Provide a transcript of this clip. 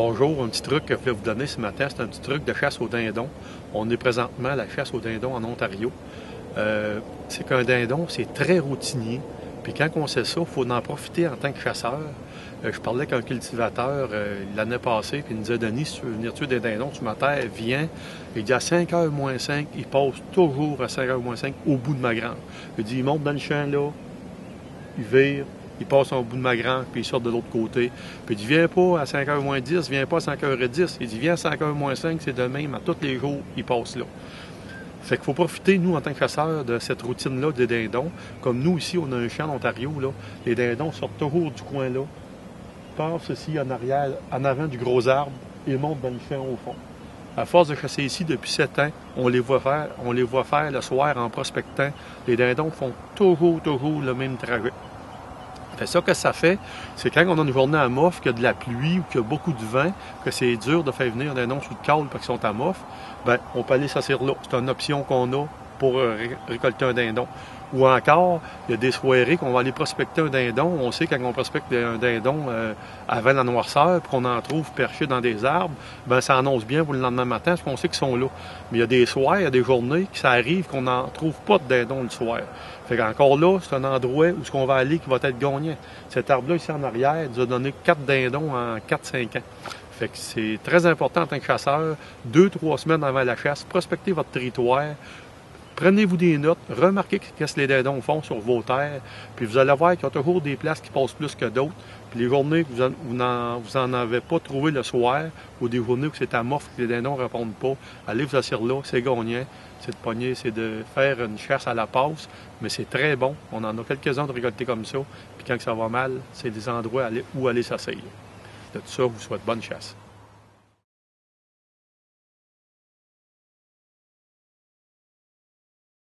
Bonjour, un petit truc que je voulais vous donner ce matin, c'est un petit truc de chasse au dindon. On est présentement à la chasse au dindon en Ontario. C'est qu'un dindon, c'est très routinier. Puis quand on sait ça, il faut en profiter en tant que chasseur. Je parlais avec un cultivateur l'année passée, puis il nous disait, Denis, si tu veux venir tuer des dindons sur ma terre, viens. Il dit à 5h moins 5, il passe toujours à 5h moins 5 au bout de ma grange. Il dit, il monte dans le champ là, il vire, il passe au bout de ma grange, puis il sort de l'autre côté. Puis il dit, viens pas à 5h moins 10, viens pas à 5h10. Il dit, viens à 5h moins 5, c'est de même, à tous les jours, il passe là. Fait qu'il faut profiter, nous, en tant que chasseurs, de cette routine-là des dindons. Comme nous, ici, on a un champ en Ontario, là. Les dindons sortent toujours du coin là, passent ici en arrière, en avant du gros arbre, et montent dans le champ au fond. À force de chasser ici depuis 7 ans, on les voit faire le soir en prospectant. Les dindons font toujours le même trajet. Fait ça que ça fait, c'est quand on a une journée à moffe, qu'il y a de la pluie ou qu'il y a beaucoup de vent, que c'est dur de faire venir un dindon sous le câble parce qu'ils sont à moffe, ben on peut aller s'asseoir là. C'est une option qu'on a pour récolter un dindon. Ou encore, il y a des soirées qu'on va aller prospecter un dindon. On sait quand on prospecte un dindon avant la noirceur, puis qu'on en trouve perché dans des arbres, ben ça annonce bien pour le lendemain matin, parce qu'on sait qu'ils sont là. Mais il y a des soirs, il y a des journées que ça arrive qu'on n'en trouve pas de dindon le soir. Fait qu'encore là, c'est un endroit où ce qu'on va aller qui va être gagnant. Cet arbre-là ici en arrière nous a donné 4 dindons en 4-5 ans. Fait que c'est très important en tant que chasseur, 2-3 semaines avant la chasse, prospectez votre territoire. Prenez-vous des notes, remarquez qu'est-ce que les dindons font sur vos terres, puis vous allez voir qu'il y a toujours des places qui passent plus que d'autres. Puis les journées que vous n'en avez pas trouvé le soir, ou des journées où c'est amorphe que les dindons ne répondent pas, allez vous asseoir là, c'est gagnant. C'est de pogner, c'est de faire une chasse à la passe, mais c'est très bon. On en a quelques-uns de récolter comme ça, puis quand ça va mal, c'est des endroits où aller s'asseoir. De tout ça, je vous souhaite bonne chasse.